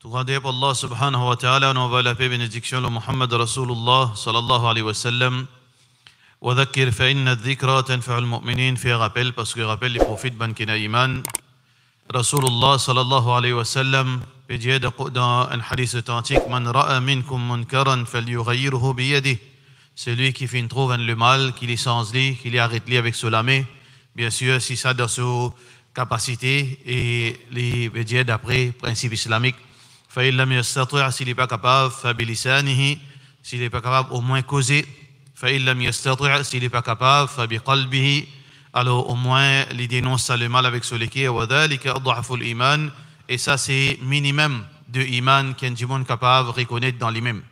Tout grandé pour Allah subhanahu wa ta'ala, on va la paix bénédiction de Muhammad Rasulullah sallallahu alayhi wa sallam. Wa dhakir fa inna dhikra tanfa'ul mu'minin, fait rappel parce que rappel les prophètes ban kina iman. Rasulullah sallallahu alayhi wa sallam pédié dans un hadith authentique, man ra'a minkum munkaran falyughayyirhu bi yadihi. Celui qui fait trouve le mal, qui les sans-lit, qui les arrête-li avec sa main. Bien sûr, si ça dans sa capacité et les pédié d'après principe islamique. S'il n'est pas capable, s'il n'est pas capable, au moins causer. S'il n'est pas capable, alors au moins il dénonce le mal avec ce liquide. Et ça, c'est minimum de iman qu'un monde capable de reconnaître dans lui-même.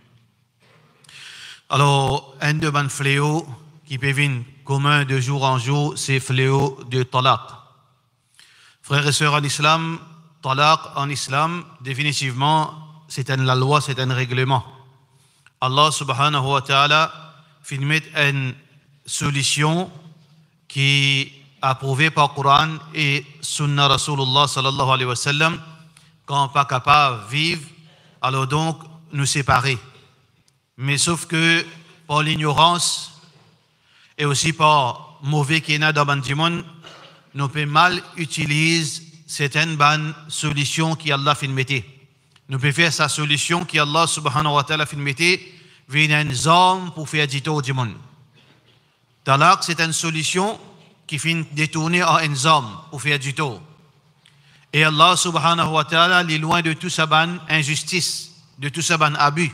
Alors, un de mes fléaux qui peut venir commun de jour en jour, c'est le fléau de talaq. Frères et sœurs en islam, talaq en islam, définitivement, c'est la loi, c'est un règlement. Allah subhanahu wa ta'ala met une solution qui est approuvée par le Coran et Sunna Rasulullah sallallahu alayhi wa sallam. Quand on n'est pas capable de vivre, alors donc nous séparer. Mais sauf que par l'ignorance et aussi par mauvais qu'il y a dans le monde, nous pouvons mal utiliser certaines bonnes solutions qui Allah fait mettre. Nous pouvons faire sa solution qui Allah subhanahu wa ta'ala fait mettre via un homme pour faire du tort du monde. Talaq, c'est une solution qui fait détourner en un homme pour faire du tort. Et Allah subhanahu wa ta'ala est loin de tout sa bonne injustice, de tout sa bonne abus.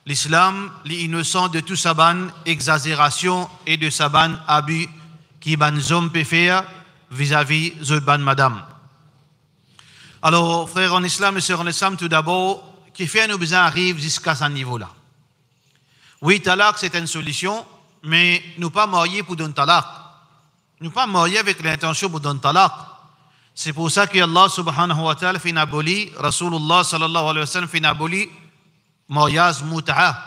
L'islam est innocent de tout sa bonne exagération et de sa bonne abus qui ban homme peut faire vis-à-vis de ban madame. Alors, frères en islam et sœurs en islam, tout d'abord, qui fait nous besoin arrive jusqu'à ce niveau-là. Oui, talaq, c'est une solution, mais nous pas mariés pour donner talaq. Nous pas mariés avec l'intention pour donner talaq. C'est pour ça que Allah subhanahu wa ta'ala fait aboli, Rasulullah sallallahu alayhi wa sallam fait aboli mariage muta'a.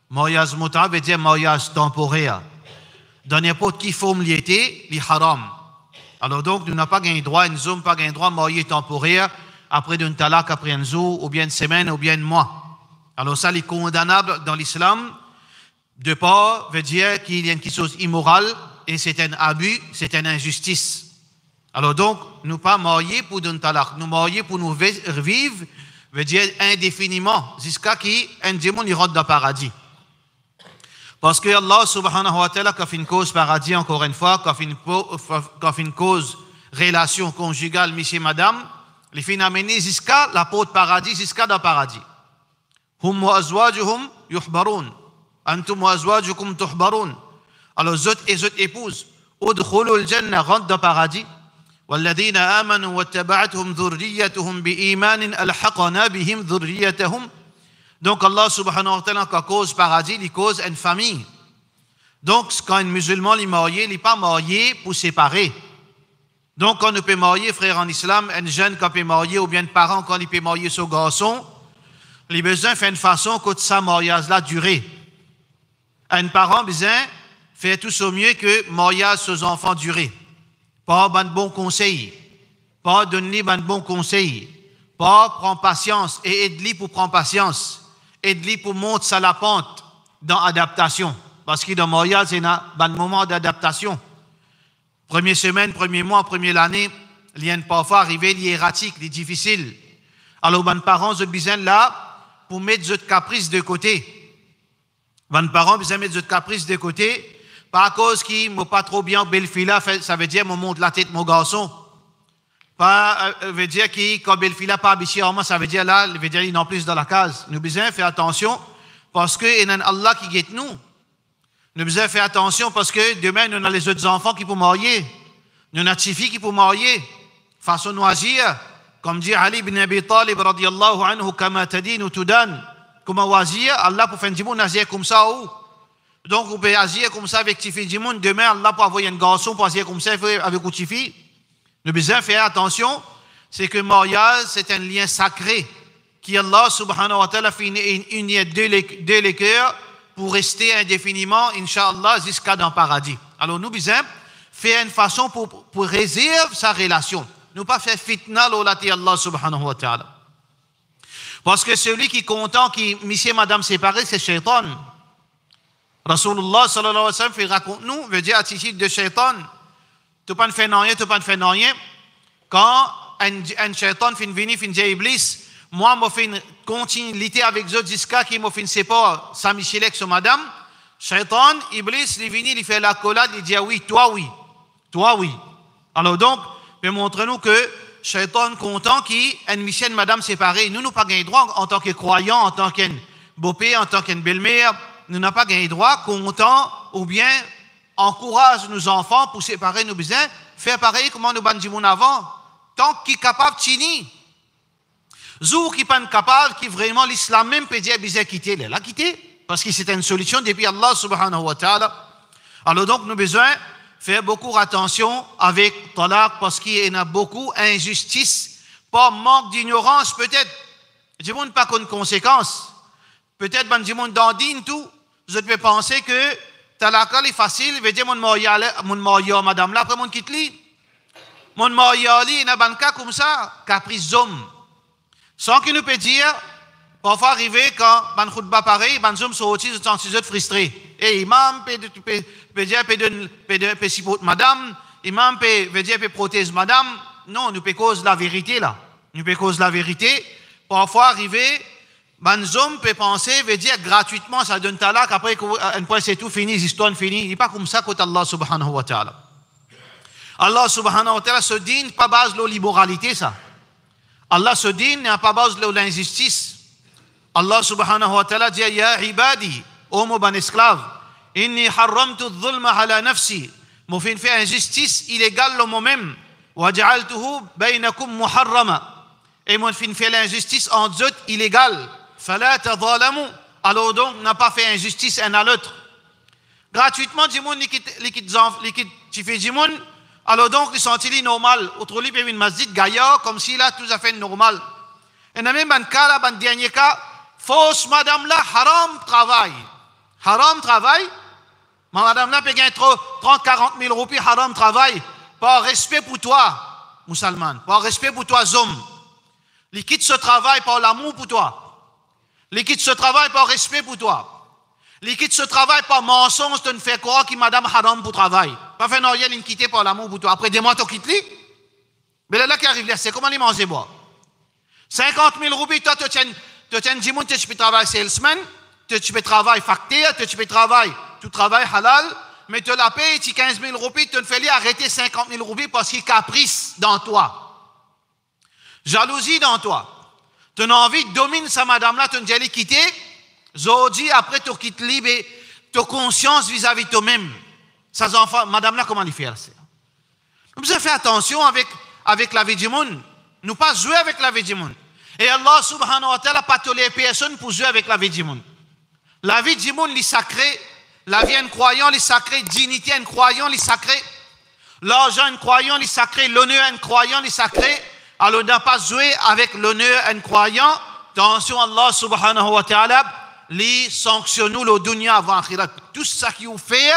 Mariage muta'a veut dire mariage temporaire. Dans n'importe qui forme il était, il haram. Alors donc, nous n'avons pas gagné droit, nous n'avons pas gagné droit marié temporaire après d'un talaq, après un jour, ou bien une semaine, ou bien un mois. Alors ça, c'est condamnable dans l'islam. De part, veut dire qu'il y a quelque chose d'immoral et c'est un abus, c'est une injustice. Alors donc, nous pas mariés pour d'un talaq, nous mariés pour nous vivre, veut dire indéfiniment, jusqu'à qu'un démon y rentre dans le paradis. Parce que Allah subhanahu wa ta'ala, quand il fait une cause paradis, encore une fois, quand il fait une cause relation conjugale, monsieur, madame, il fait amener jusqu'à la porte paradis, jusqu'à dans le paradis. Hum wa azwajuhum yuhbarun. Antum wa azwajukum tuhbarun. Alors, zot et zot épouses, udkhulul jannah, rentrent dans le paradis. والذين آمنوا واتبعتهم ذريتهم بإيمان ألحقنا بهم ذريتهم. Donc Allah subhanahu wa ta'ala, quand cause paradis, il cause une famille. Donc quand un musulman est marié, il n'est pas marié pour séparer. Donc quand on peut marier, frère en islam, un jeune quand peut marier, ou bien un parent quand il peut marier son garçon, il a besoin de faire une façon que sa mariage-là dure. Un parent a besoin de faire tout au mieux que mariage ses enfants dure. Pas un bon conseil, pas donner un bon conseil, pas prendre patience et aide-lui pour prendre patience. Aide-lui pour monter sa la pente dans l'adaptation. Parce que dans le mariage, il y a un moment d'adaptation. Première semaine, premier mois, première année, il y a parfois arrivé, il est erratique, il est difficile. Alors, les parents ont besoin là pour mettre les caprices de côté. Les parents ont besoin de mettre les caprices de côté. Pas à cause qu'il ne pas trop bien belle fille là, ça veut dire que je monte la tête mon garçon. Pas veut dire que quand belle fille là pas habillé en moi, ça veut dire là, il veut dire qu'il est en plus dans la case. Nous besoin faire attention parce que il y a Allah qui guette nous. Nous besoin faire attention parce que demain nous avons les autres enfants qui peuvent marier. Nous avons des filles qui peuvent marier. Façon noisir, comme dit Ali ibn Abi Talib radiyallahu anhu, kama tadinu tudan. Comme oisir, Allah pour faire du monde agir comme ça ou. Donc, vous pouvez agir comme ça avec tes filles du monde. Demain, Allah peut avoir un garçon pour agir comme ça avec tes filles. Nous devons faire attention. C'est que le mariage, c'est un lien sacré qui Allah subhanahu wa ta'ala fait unir deux les cœurs pour rester indéfiniment, Inch'Allah, jusqu'à dans le paradis. Alors, nous devons faire une façon pour réserver sa relation. Nous pas faire fitna l'olati Allah subhanahu wa ta'ala. Parce que celui qui est content, qui monsieur et madame séparés, c'est Shaitan. Rasulullah sallallahu alayhi wa sallam fait raconte-nous, veut dire attitude de Shaitan. Tu pas faire rien, tu pas faire rien. Quand un Shaitan fait venir, fait dire Iblis, moi, je fais une continuité avec eux jusqu'à qu'il me fait une sépare, sans Michel avec madame. Shaitan, Iblis, il vient, il fait la collade, il dit oui, toi oui. Toi oui. Alors donc, il montre-nous que Shaitan content qui est Michel, madame séparée. Nous, nous pas gagné droit en tant que croyants, en tant qu'un beau-père, en tant qu'une belle-mère. Nous n'avons pas gagné droit, content ou bien encourage nos enfants pour séparer nos besoins, faire pareil comme nous bandimons avant. Tant qu'il est capable de chini. Zou qui n'est pas capable, qui vraiment l'islam même peut dire besoin quitter, il l'a quitté. Parce que c'est une solution depuis Allah subhanahu wa ta'ala. Alors donc, nous avons besoin de faire beaucoup attention avec talaq parce qu'il y en a beaucoup d'injustice, pas manque d'ignorance peut-être. Du monde pas qu'une conséquence. Peut-être du monde dandine tout. Je peux penser que talaq est facile, veut dire mon mariage madame là après mon quitte li. Mon mariage li il a un cas comme ça, caprice homme. Sans qu'il nous peut dire parfois arriver quand ban khutba pareil, ban zoom sorti de temps frustré. Et imam peut dire peut supporter madame, imam peut dire peut protéger madame. Non, nous peut cause la vérité là. Nous peut cause la vérité. Parfois arriver ban zoom peut penser veut dire gratuitement ça donne talak après une fois c'est tout fini, l'histoire finie. Il n'est pas comme ça côté Allah subhanahu wa ta'ala. Allah subhanahu wa ta'ala se dit pas base de l'immoralité ça. Allah se dit n'a pas base de l'injustice. Allah subhanahu wa ta'ala dit ya ibadi ô mon bon esclave inni haramtu adh-dhulma ala nafsi mo fin fait injustice illégale le moi-même wa ja'altuhu bainakum muharrama et mo fin fait l'injustice en deux illégale fala tadhalamu alors donc n'a pas fait injustice un à l'autre gratuitement du monde liquide tu fais du monde alors donc il sentit normal autre lui une masjid gaya comme si là tout à fait normal et même ban cas là ban dernier cas fausse madame là, haram travail. Haram travail. Madame là, peut gagner 30-40 000 roupies, haram travail. Par respect pour toi, musulman. Par respect pour toi, homme. Les quitte ce travail par l'amour pour toi. Les quitte ce travail par respect pour toi. Les quitte ce travail par mensonge, de ne faire croire que madame haram pour travail. Pas faire rien, il quitter par l'amour pour toi. Après des mois, tu quittes lui. Mais là qui arrive là, c'est comment il mange bois. 50 000 roupies, toi, tu tiens du monde, tu peux travailler salesman, tu peux travailler facteur, tu peux travailler, tu travailles halal, mais tu la payes, tu 15 000 roupies, tu ne fais pas arrêter 50 000 roupies parce qu'il y a caprice dans toi. Jalousie dans toi. Tu as envie de dominer sa madame-là, tu ne l'as quitter, Zodi, après tu quittes libre, tu as conscience vis-à-vis de toi-même. Ces enfants, madame-là, comment les faire? Nous devons faire attention avec la vie du monde. Nous pas jouer avec la vie du monde. Et Allah subhanahu wa ta'ala pas toléré personne pour jouer avec la vie du monde. La vie du monde est sacrée, la vie d'un croyant est sacrée, dignité d'un croyant est sacrée, l'argent d'un croyant est sacré, l'honneur d'un croyant est sacré. Alors on n'a pas joué avec l'honneur d'un croyant. Attention, Allah subhanahu wa ta'ala les sanctionne le dunya avant l'akhirat. Tout ça qui vous fait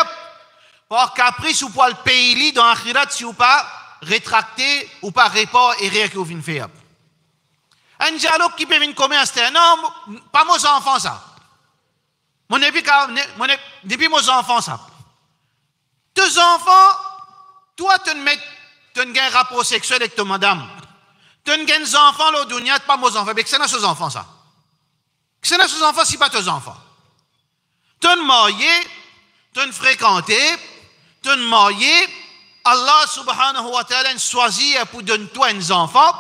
par caprice ou par le pays dans l'akhirat si vous pas rétracté ou pas réport et rien que vous venez faire. Un dialogue qui peut venir commun, c'est non, pas mes enfants ça. Depuis mes enfants ça. Tes enfants, toi tu ne gagnes un rapport sexuel avec ta madame. Tu ne gagnes des enfants là, dunya, pas mes enfants. Mais c'est dans ces enfants ça. C'est dans ces enfants si pas tes enfants. Tu ne marié, tu ne fréquenté, tu ne marié. Allah subhanahu wa ta'ala choisit pour donner toi des enfants.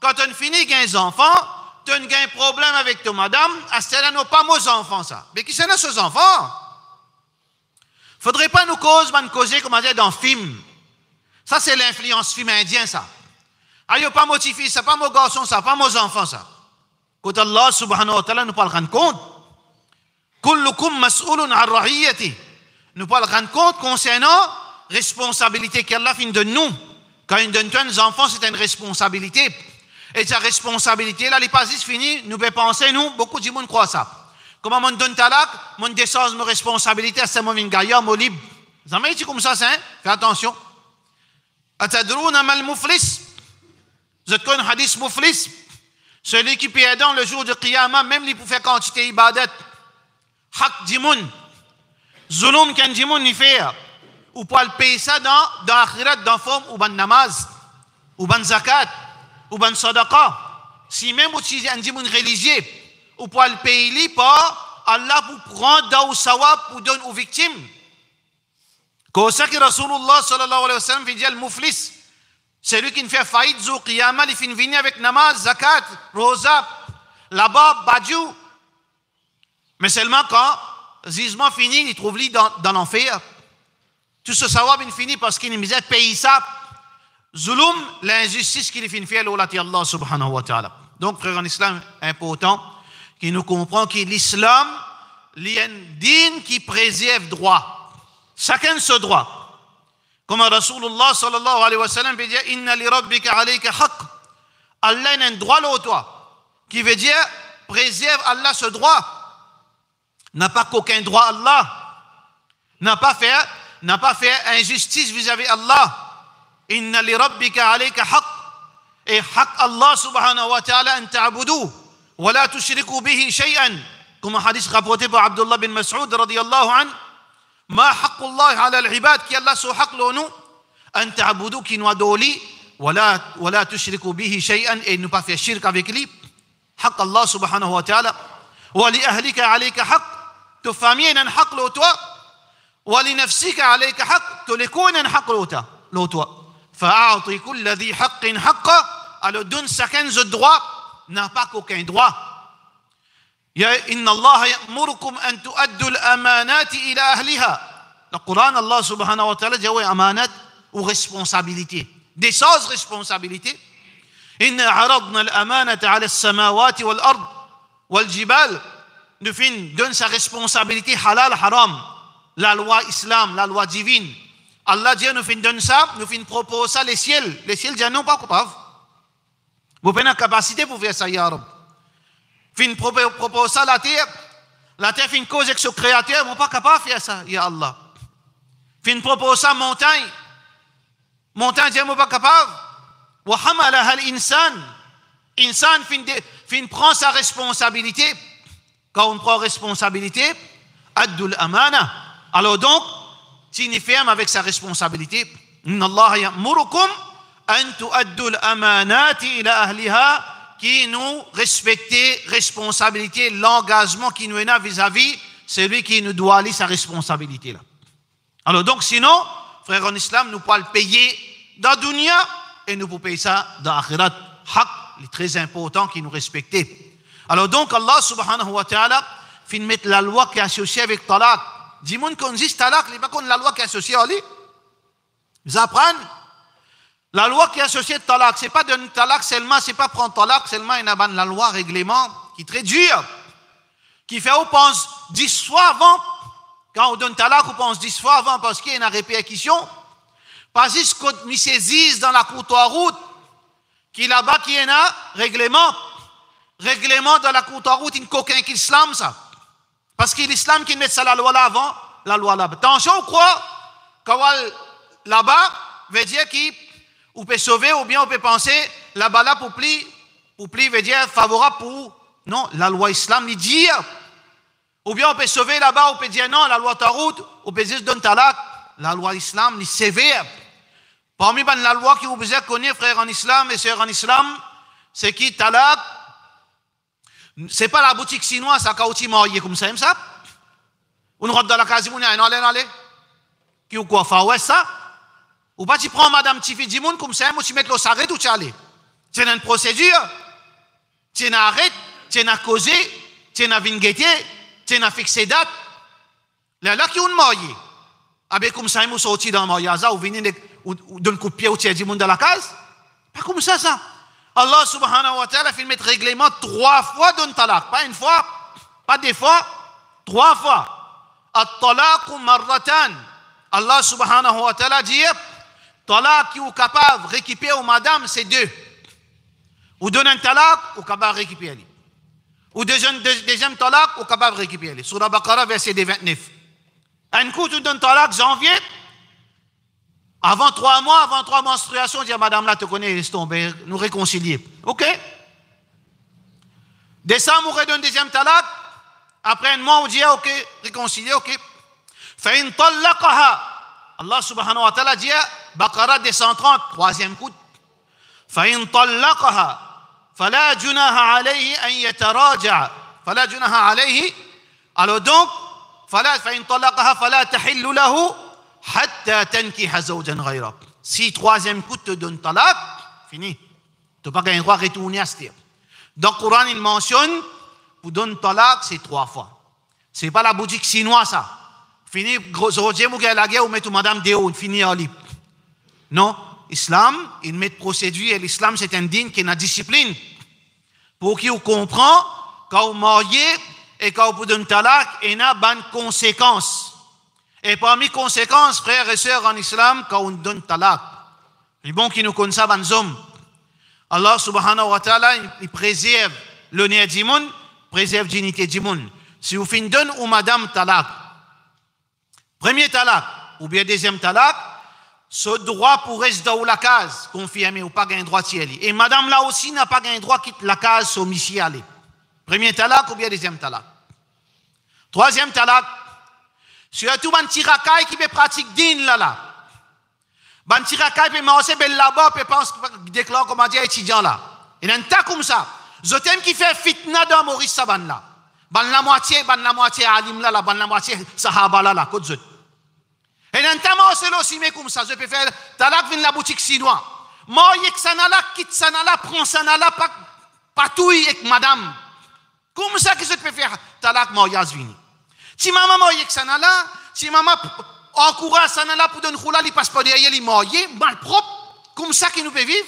Quand tu finis avec des enfants, tu as un problème avec ta madame, ce n'est pas mes enfants ça. Mais qui sont ces enfants? Il ne faudrait pas nous causer comme on dit dans le film. Ça c'est l'influence film indien ça. Aïe, pas mes filles, ça pas mes garçons, ça pas mes enfants ça. Quand Allah subhanahu wa ta'ala nous parle rendre compte, kullukum mas'ulun an ra'iyati. Nous parle rendre compte concernant responsabilité qu'Allah fin de nous. Quand il donne des enfants, c'est une responsabilité. Et sa responsabilité, là, les pas fini, nous pouvons penser, nous, beaucoup de monde croient ça. Comment on donne talak, on descend mes responsabilités, c'est mon vingaya, mon libre. Vous avez dit comme ça, c'est, fais attention. Atadrouna mal muflis. Vous êtes quoi un hadith muflis? Celui qui paye dans le jour de Qiyamah, même il peut faire quantité ibadat, haq dimoun, zulum kan dimoun il fait, ou pour le payer ça dans l'akhirat, dans forme, ou ban namaz, ou ban zakat, ou ban sadaqa. Si même vous utilisez un dimoun religieux, ou pour le payer par Allah pour prendre dans sawab pour donner aux victimes. Comme ça que Rasulullah sallallahu alayhi wa sallam fait dire le muflis, c'est lui qui ne fait faillite au Qiyamah, il finit venir avec namaz, zakat, rosa, là-bas, badjou. Mais seulement quand le jugement finit, il trouve lui dans l'enfer. Tout ce sawab, il finit parce qu'il misère paye ça. Zulum, l'injustice qu'il finit faire, l'olati Allah subhanahu wa ta'ala. Donc, frère en islam, important, qui nous comprend que l'islam, il y a un dîne qui préserve droit. Chacun ce droit. Comme Rasulullah sallallahu alayhi wa sallam veut dire inna li rabbika alayka haqq. Allah a un droit là toi. Qui veut dire préserve Allah ce droit. N'a pas qu'aucun droit Allah. N'a pas fait injustice vis-à-vis Allah. Inna li rabbika alayka haqq. Et haqq Allah subhanahu wa ta'ala an ta'budu wa la tushriku bihi shay'an. Comme un hadith rapporté par Abdullah bin Mas'ud radiyallahu anhu. ما حق الله على العباد كي الله سو حق لونو أن تعبدوا كي نودولي ولا تشركوا به شيئا إن pas faire shirk avec lui حق الله سبحانه وتعالى ولأهلك عليك حق تفهمين أن حق لو توا ولنفسك عليك حق تلكون أن حق لو توا فأعطي كل ذي حق حقه alors donne chacun ce droit n'a pas qu'aucun droit إن الله يأمركم أن تؤدوا الأمانات إلى أهلها. Le Coran, Allah subhanahu wa ta'ala dit amanat ou responsabilité. Des choses responsabilités. إن عرضنا الأمانة على السماوات والأرض والجبال. Nous donne sa responsabilité halal haram. La loi islam, la loi divine. Allah dit nous donne ça, nous propose ça les ciels. Les ciels disent non pas capable. Vous avez la capacité pour faire ça ya Rab. Fin propose ça la terre fin cause avec ce créateur, on n'est pas capable de faire ça, ya Allah. Fin propose ça montagne dit on n'est pas capable. Wa hamalaha al-insan fin prend sa responsabilité. Quand on prend responsabilité, addul amana. Alors donc, s'il est ferme avec sa responsabilité, inna Allah ya'murukum an tu'addu al-amanati ila ahliha. Qui nous respecter responsabilité, l'engagement qui nous est là vis-à-vis, c'est lui qui nous doit aller sa responsabilité là. Alors donc sinon, frère en islam, nous pouvons le payer dans dunya et nous pouvons payer ça dans akhirat. Haq, il est très important qui nous respecter. Alors donc Allah subhanahu wa ta'ala fait mettre la loi qui est associée avec talaq. Dis-moi qu'on dit talaq, il n'y a pas la loi qui est associée à lui. Vous apprenez? La loi qui est associée à talaq, c'est pas donner talaq seulement, c'est pas prendre talaq seulement, il y a la loi règlement qui est très dure, qui fait on pense 10 fois avant, quand on donne talaq, on pense 10 fois avant parce qu'il y a une répercussion, pas juste qu'on nous saisisse dans la cour de route, qui là-bas qui est un règlement dans la cour de route, il n'y a qu'aucun qui l'islam ça, parce que l'islam qui met ça la loi là avant, la loi là-bas. Attention, on croit, quand là-bas, veut dire qu'il on peut sauver ou bien on peut penser là-bas là pour plus veut dire favorable pour non la loi islam il dit ou bien on peut sauver là-bas on peut dire non la loi tarout on peut dire donne talaq la loi islam il sévère parmi la loi qui vous besoin connaître frère en islam et sœurs en islam c'est qui talaq c'est pas la boutique chinoise ça kauti marié comme ça on rentre dans la case on allez qui ou quoi faire ouais ça. Ou pas tu prends madame Tifi Dimoun comme ça, tu mets le s'arrête ou tu allais. Tu as une procédure, tu as arrêté, tu as causé, tu as vingueté, tu as fixé date. Là qui on marié. Avec comme ça, ils sorti dans le mariage ou venir ou donner coup de pied ou tu as Dimoun dans la case. Pas comme ça. Allah subhanahu wa ta'ala fait mettre règlement 3 fois dans le talaq. Pas une fois, pas 2 fois, 3 fois. At-talaq marratan. Allah subhanahu wa ta'ala dit talaq qui est capable de récupérer aux madame, c'est 2. Ou donne un talaq, ou capable de récupérer. Ou deuxième talaq, ou capable de récupérer. Surah Baqarah, verset 29. Un coup, tu donnes talaq, janvier. Avant 3 mois, menstruations, dire madame là, te connais, laisse tomber, nous réconcilier. Ok? Décembre, on redonne deuxième talak. Après un mois, on dit, ok, réconcilier, ok. فإن طلقها Allah subhanahu wa ta'ala dit Baqara 230 troisième coup فإن طلقها فلا جناح عليه أن يتراجع فلا جناح عليه alors donc فإن طلقها فلا تحل له حتى تنكح زوجا غيره si troisième coup te donne talak fini tu n'as pas gagné droit à retourner à ce terme. Dans le Coran il mentionne pour donner talak c'est 3 fois c'est pas la boutique chinoise ça. Fini, Roger Mouguel la guerre ou met tout madame Déo, fini en libre. Non, Islam, il met procédure et l'Islam c'est un digne qui est une discipline. Pour qui on comprend, quand on marié et quand on peut donner talak, il y a une conséquence. Et parmi les conséquences, frères et sœurs en Islam, quand on donne talak, les bons qui nous connaissent ça, les hommes, Allah subhanahu wa ta'ala, il préserve l'honneur du monde, préserve la dignité du monde. Si vous finissez donne ou madame talak, premier talak ou bien deuxième talak, ce droit pour rester dans la case, confirmé ou pas gagner droit d'y aller. Et madame là aussi n'a pas gagné droit de quitter la case sur monsieur aller. Premier talak ou bien deuxième talak. Troisième talak, surtout un tirakai qui peut pratiquer din là. Un tirakai peut manger bel là-bas, peut penser déclare comme dire étudiant là. Et un tas comme ça. Zotem qui fait fitna dans Maurice Saban là. Ban la moitié alim là, ban la moitié sahaba là, côte zut. Et notamment, c'est aussi, mais comme ça, je peux faire, talak vient la boutique chinoise. Moi, yek sanala, quitte sanala, prends sanala, patouille avec madame. Comme ça que je peux faire, talak, moi, yazvini. Si maman, moi, yek sanala, si maman encourage sanala pour donner roula, il passe pas derrière, il moye, mal propre, comme ça qu'il nous peut vivre.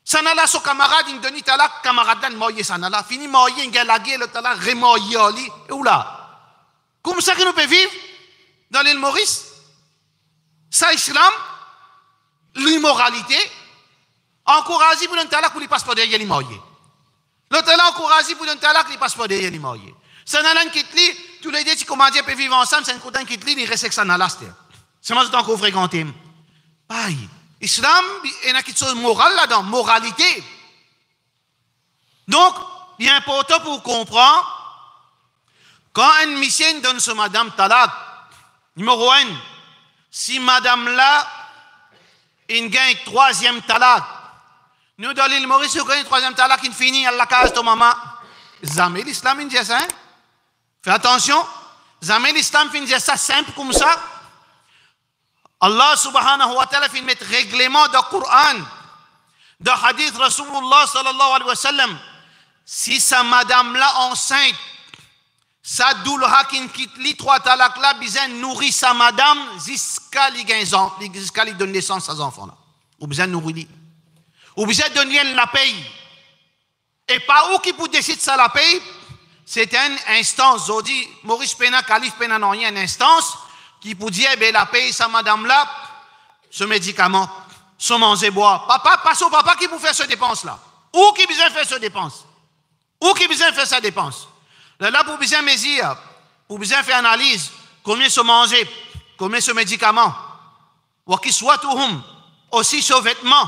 Sanala, son camarade, il donne talak, camarade, il moye sanala, fini moye, il gagne la guerre, le talak, remoye, et ou là. Comme ça qu'il nous peut vivre. Dans l'île Maurice, ça, Islam, l'immoralité, encouragé pour un talak pour les passeports derrière les mariés. Le talak encouragé pour un talak pour les passeports derrière les mariés. Ça n'a rien quitté, tous les deux qui commandent peuvent vivre ensemble, c'est un côté qui quitté, il reste que ça n'a pas. C'est moi qui encore fréquenté. Pareil. Islam, il y a quelque chose de moral là-dedans, moralité. Donc, il est important pour comprendre, quand un mission donne ce madame talak, numéro 1, si madame là, il gagne troisième talak, nous dans l'île Maurice, il gagne troisième talak, il finit à la case de maman. Jamais l'islam, il dit ça. Hein? Fais attention, jamais l'islam, il dit ça simple comme ça. Allah subhanahu wa ta'ala, il met règlement dans le Coran, dans le hadith Rasulullah sallallahu alayhi wa sallam. Si sa madame là enceinte, sa doulha qui quitte les 3 talak là, besoin nourrir sa madame jusqu'à lui donner naissance à ses enfants là. Ou besoin nourrir. Ou besoin donner la paye. Et pas où qui peut décider ça la paye, c'est une instance. Je dis, Maurice Pena, Calife Pena, non, il y a une instance qui peut dire, ben la paye sa madame là, ce médicament, ce manger boire. Papa, passe au papa qui peut faire ce dépense là. Où qui besoin faire ce dépense? Où qui besoin faire sa dépense? Là, pour bien mesurer, pour bien faire analyse, combien se manger, combien se médicament, ou qu'il soit tout aussi ce vêtement,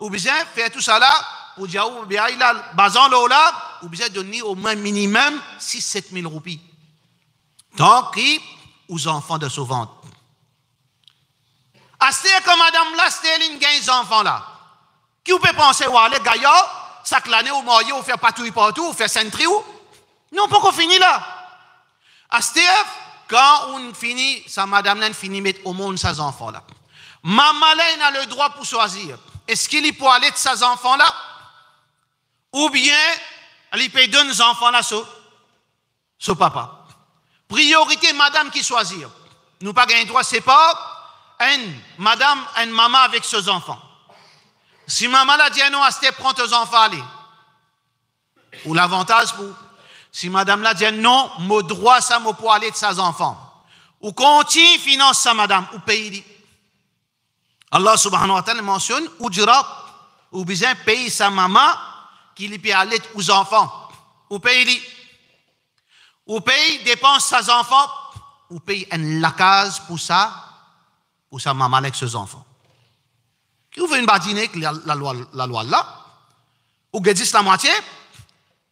ou bien faire tout ça là, pour dire, ou bien il a basant là, ou bien donner au moins minimum 6-7 000 roupies. Donc, aux enfants de ce ventre. Asté comme madame là, Stéline gagne les enfants là. Qui vous peut penser, ouais, les gaillards, ça l'année au marié, ou faire patouille partout, ou faire centri ou? Non, pourquoi on finit là? À STF, quand on finit, sa madame là finit mettre au monde ses enfants là. Maman là, a le droit pour choisir. Est-ce qu'il peut aller de ses enfants là? Ou bien, il peut donner ses enfants là ce papa. Priorité, madame qui choisir. Nous pas gagner droit, c'est pas une maman avec ses enfants. Si maman là dit non, à STF, prends tes enfants, allez. Ou l'avantage pour. Si madame là dit non, mon droit, ça me pour aller de ses enfants. Ou continue, finance sa madame, ou paye. Allah subhanahu wa ta'ala mentionne, ou dira, ou bien paye sa maman, qui lui peut aller aux enfants. Ou paye. Ou paye, dépense ses enfants, ou paye une lacase pour sa maman avec ses enfants. Qui ouvre une badine avec la loi là, ou dit la moitié,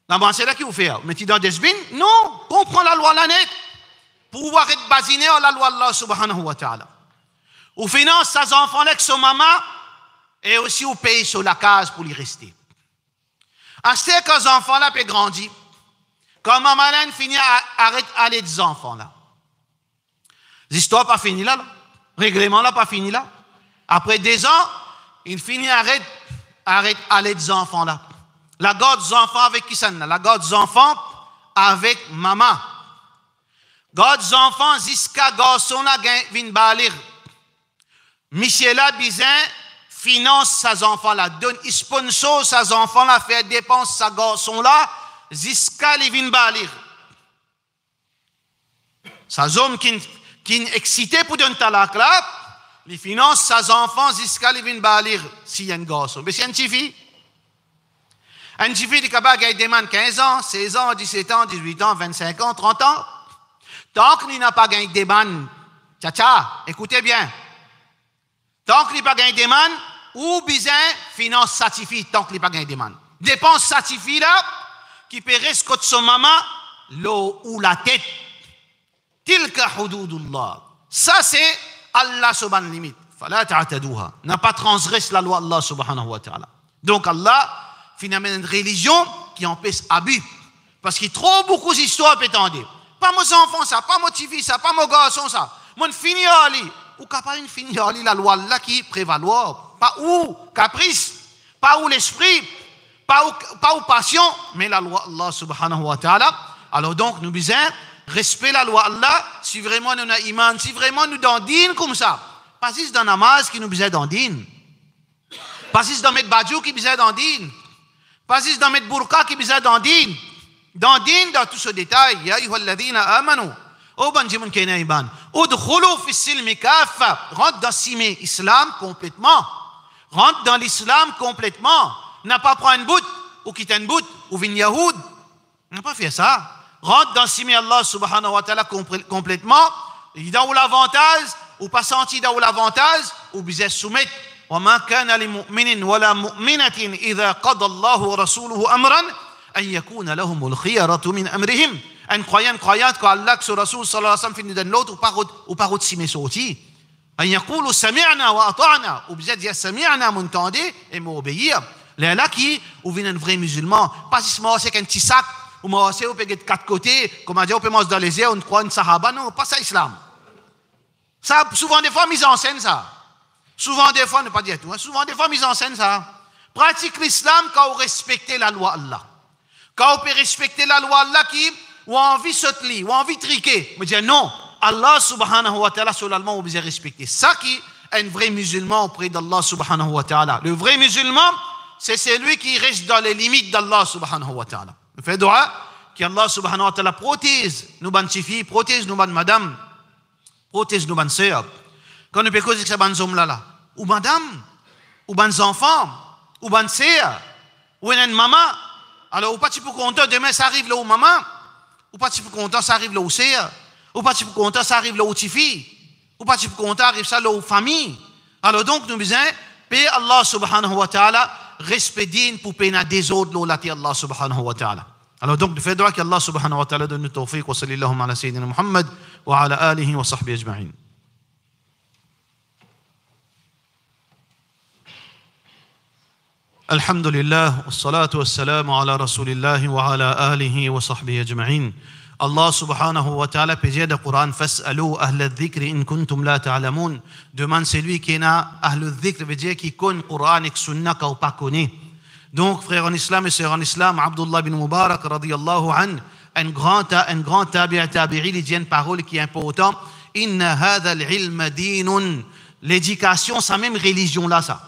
Là, c'est là qu'il vous fait. Mais tu dans des bins? Non, comprends la loi la net. Pour pouvoir être basiné à la loi d'Allah subhanahu wa ta'ala. Ou finance ses enfants avec son maman et aussi ou paye sur la case pour y rester. À ce que les enfants là peuvent grandir, quand maman là finit arrête aller des enfants là. L'histoire pas finie là, règlement là pas fini là. Après 2 ans, il finit arrête aller des enfants là. La garde des enfants avec qui ça? La garde des enfants avec maman. Garde des enfants jusqu'à garçon là vient balir. Michel là bizin finance ses enfants là, donne sponsor ses enfants là, fait dépense sa garçon là jusqu'à les vient balir. Ces hommes qui est excité pour donner talak là, les finance ses enfants jusqu'à les vient balir s'il y a un garçon. Mais c'est un petit fille. Un petit fille qui a demande 15 ans, 16 ans, 17 ans, 18 ans, 25 ans, 30 ans. Tant qu'il n'a pas gagné des demande, écoutez bien. Tant qu'il n'a pas gagné des demande, ou bien finance satisfait tant qu'il n'a pas gagné des demande. Dépense satisfait là, qui peut rester contre son maman, l'eau ou la tête. Tilka hududullah. Ça c'est Allah subhanahu limite. Fala ta'tadouha. N'a pas transgressé la loi d'Allah subhanahu wa ta'ala. Donc Allah finalement une religion qui empêche abus. Parce qu'il y a trop beaucoup d'histoires pétendées. Pas mes enfants ça, pas mon TV ça, pas mon garçon ça. Mon fini ali. Ou capable une fini ali la loi là qui prévaloir. Pas où caprice, pas où l'esprit, pas où passion, mais la loi Allah subhanahu wa ta'ala. Alors donc nous disons respect la loi Allah si vraiment nous avons iman, si vraiment nous dandine comme ça. Pas juste dans namaz qui nous disait dandine. Pas juste dans mettre badjou qui disait dandine. Pas juste dans mettre burqa qui disait dandine. Dandine dans tout ce détail. Ya ayyuhalladhina amanu. Oh banjimun kena iman. Udkhulu fi silmi kaffa. Rentre dans simé islam complètement. Rentre dans l'islam complètement. N'a pas pris une bout ou quitter une bout ou vin yahoud. N'a pas fait ça. Rentre dans simé Allah subhanahu wa ta'ala complètement. Il y a l'avantage ou pas senti dans l'avantage ou bien soumettre. وما كان لمؤمن ولا مؤمنة إذا قضى الله ورسوله أمرا أن يكون لهم الخيرة من أمرهم. Un croyant quand Allah que ce Rasoul sallallahu alayhi wa sallam finit d'un l'autre ou par autre simer sorti. أن يقولوا سمعنا وأطعنا ou bien dire سمعنا m'entendez et m'obéir. Là qui ou vient un vrai musulman pas si moi c'est qu'un petit sac ou moi c'est au pégué de 4 côtés comme on dit on peut manger dans les airs on croit une sahaba non pas ça islam. Ça souvent des fois mise en scène ça. Souvent des fois, ne pas dire tout, hein, souvent des fois, mise en scène ça. Pratique l'islam quand vous respectez la loi Allah. Quand vous pouvez respecter la loi Allah qui, ou envie de sauter, ou envie de triquer. Mais dire non, Allah subhanahu wa ta'ala, seulement vous devez respecter. Ça qui est un vrai musulman auprès d'Allah subhanahu wa ta'ala. Le vrai musulman, c'est celui qui reste dans les limites d'Allah subhanahu wa ta'ala. Nous faisons dua, qu'Allah subhanahu wa ta'ala protège nos bonnes filles, protège nos bonnes madames, protège nos bonnes sœurs. Quand nous pécons avec ces bonnes hommes là, ou madame, ou bonnes enfants, ou bonnes sœurs, ou une maman, alors ou pas tu peux content, demain ça arrive là où maman, ou pas tu peux content, ça arrive là où sœur, ou pas tu peux content, ça arrive là où tifi, ou pas tu peux content, arrive ça là où famille. Alors donc nous disons, paix Allah subhanahu wa ta'ala, respect digne pour payer des autres là où Allah subhanahu wa ta'ala. Alors donc nous faisons droit qu'Allah subhanahu wa ta'ala donne nous tawfiq wa sallallahu ala sayyidina Muhammad wa ala alihi wa sahbihi ajma'in. الحمد لله والصلاة والسلام على رسول الله وعلى آله وصحبه أجمعين. Allah subhanahu wa ta'ala peut dire dans le Coran فَاسْأَلُوا أَهْلَ الذِّكْرِ إِن كُنتُمْ لَا تَعْلَمُونَ. Demande celui qui est أهل الذِّكْر veut dire qui connaît le Coran et le Sunna ou pas connaît. Donc frère en islam et sœur en islam, Abdullah bin Mubarak radiyallahu anhu, un grand tabi'i, il dit une parole qui est importante. Inna hadha al-ilma dinun. L'éducation, c'est même religion là ça.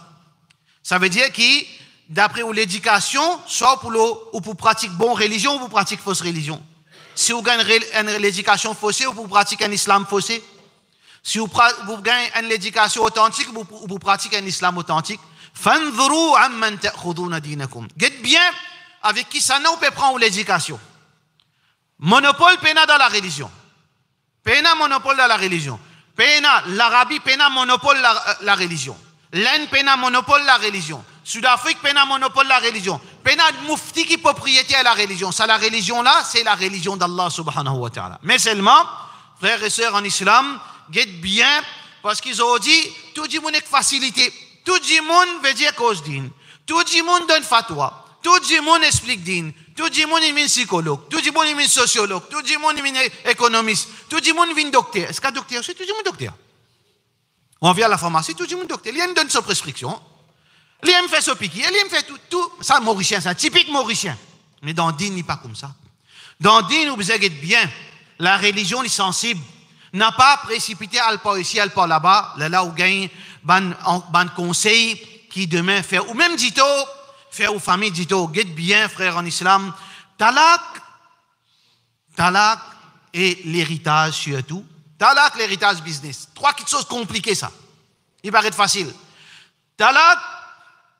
Ça veut dire que d'après l'éducation, soit pour pratiquer bonne religion ou pour pratiquer fausse religion. Si vous gagnez l'éducation faussée ou pour pratiquer un islam faussé. Si vous gagnez une éducation authentique ou pour pratiquer un islam authentique. Fanzuru amman ta'khuduna dinakum. Guette bien avec qui ça on peut prendre l'éducation. Monopole pena dans la religion. Pena monopole dans la religion. Pena l'Arabie pena monopole la religion. L'Inde pena monopole la religion. Sud-Afrique pena monopole la religion. Pénal mufti qui est propriétaire à la religion. Ça, la religion là, c'est la religion d'Allah subhanahu wa ta'ala. Mais seulement, frères et sœurs en islam, guette bien, parce qu'ils ont dit, tout le monde est facilité. Tout le monde veut dire cause din. Tout le monde donne fatwa. Tout le monde explique din. Tout le monde est psychologue. Tout le monde est sociologue. Tout le monde est économiste. Tout le monde est docteur. Est-ce qu'un docteur, c'est tout le monde docteur? On vient à la pharmacie, tout le monde docteur. Il donne sa prescription. Il fait ce piquet. Il fait tout. Ça, mauricien, c'est un typique mauricien. Mais dans le din, il n'est pas comme ça. Dans le din, vous avez bien. La religion est sensible. N'a pas précipité à pas ici, à pas là-bas. Là où gagne ban conseil qui demain fait. Ou même dit-on, faire aux familles, dit-on, guette bien, frère en islam. Talak et l'héritage surtout. Talak, l'héritage business. Trois petites choses compliquées, ça. Il paraît facile. Talak,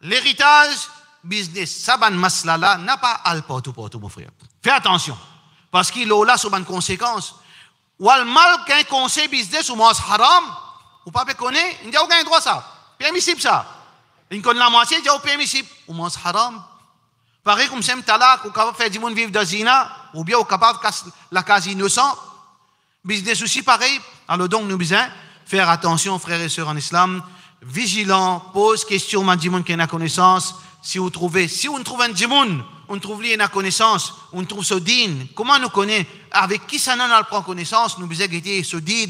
l'héritage business. Ça, ban maslala, n'a pas al partout, mon frère. Fais attention. Parce qu'il a là sur une conséquence. Ou al mal qu'un conseil business ou mange haram, ou pas connaît, il n'y a aucun droit ça. Permissible ça. Il connaît la moitié, il y a permissible. Ou mange haram. Pareil comme c'est talak, ou capable de faire du monde vivre de zina, ou bien ou capable de casser la case innocent. Business aussi pareil. Alors donc nous besoin faire attention, frères et sœurs en islam, vigilant, pose question à du monde qui a connaissance. Si on trouve un djimoun, on trouve lui une connaissance, on trouve ce din. Comment nous connaît? Avec qui ça n'en prend connaissance? Nous besoin guetter ce din,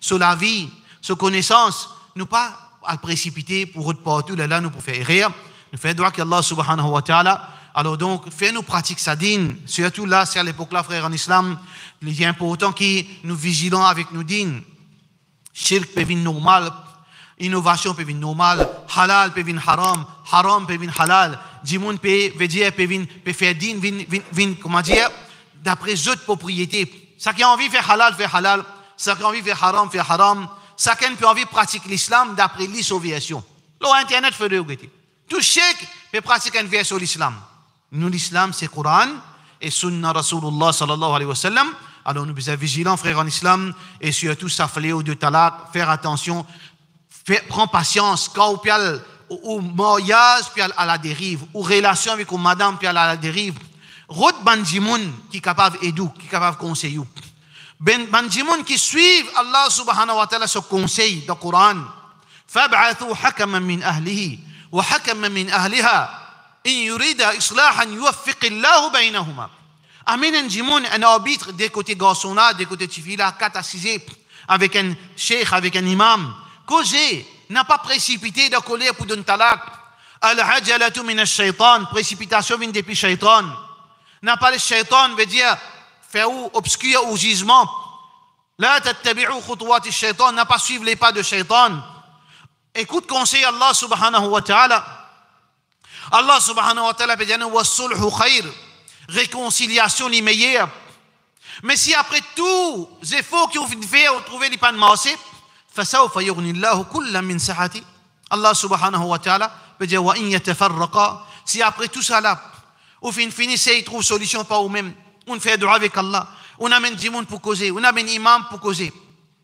sur la vie, ce connaissance. Nous pas à précipiter pour autre partout là nous pour faire rire. Nous faisons droit qu'Allah subhanahu wa ta'ala. Alors donc, fais-nous pratiquer sa din. Surtout là, c'est à l'époque là, frère en islam, il est important que nous vigilons avec nos din. Shirk peut venir normal. Innovation peut venir normal, halal peut venir haram, haram peut venir halal, dimoun peut faire din, comment dire, d'après d'autres propriétés. Ça qui a envie de faire halal, fait halal. Ça qui a envie de faire haram, fait haram. Ça qui a envie de pratiquer l'islam d'après l'issoviation. L'internet fait de regretter. Tout chèque peut pratiquer une version de l'islam. Nous, l'islam, c'est Coran et Sunna Rasulullah sallallahu alayhi wa sallam. Alors nous sommes vigilants, frères en islam, et surtout, ça fléau de talak, faire attention. Prends patience quand ou mariage puis à la dérive ou relation avec une madame puis à la dérive. Route bandimoun qui est capable d'aider, qui est capable de conseiller. Bandimoun qui suivent Allah subhanahu wa ta'ala ce conseil dans le Coran. فَابْعَثُوا حَكَمًا مِنْ أَهْلِهِ وَحَكَمًا مِنْ أَهْلِهَا إِنْ يُرِيدَ إِصْلَاحًا يُوَفِّقِ اللَّهُ بَيْنَهُمَا. Amen un djimoun, un arbitre des côtés garçon là, des côtés de là, 4 à 6 avec un cheikh, avec un imam. Causer n'a pas précipité de colère pour donner talak. Al-hajalatu min ash-shaytan, précipitation vient depuis shaytan. N'a pas le shaytan veut dire faire obscur au gisement. La tattabi'u khutuwat ash-shaytan, n'a pas suivre les pas de shaytan. Écoute conseil Allah subhanahu wa ta'ala. Allah subhanahu wa ta'ala peut dire wa sulhu khair, réconciliation les meilleures. Mais si après tous les efforts qu'ils ont fait, on trouve les pas de marché, فسوف يغني الله كل من سعته. Allah subhanahu wa ta'ala peut dire wa in yatafarraqa. Si après tout ça là, au fin finissez, ils trouvent solution par eux-mêmes. On fait droit avec Allah. On amène du monde pour causer. On amène imam pour causer.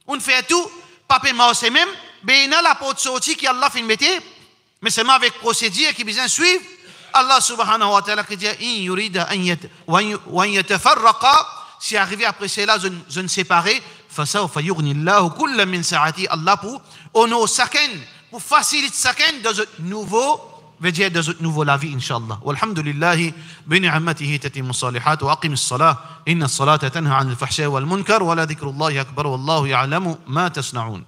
On fait tout. Papa c'est même. Ben la porte sortie qui Allah fait mettre. Mais seulement avec procédure qui besoin suivre. Allah subhanahu wa ta'ala qui dit in yurida wa in yatafarraqa. Si arrivé après cela, je ne séparer. فسوف يغني الله كل من ساعته. Allah pour honor chacun, pour faciliter chacun dans un nouveau, veut dire dans un nouveau la vie inshallah. والحمد لله بنعمته تتم الصالحات وأقم الصلاة إن الصلاة تنهى عن الفحشاء والمنكر ولذكر الله أكبر والله يعلم ما تصنعون.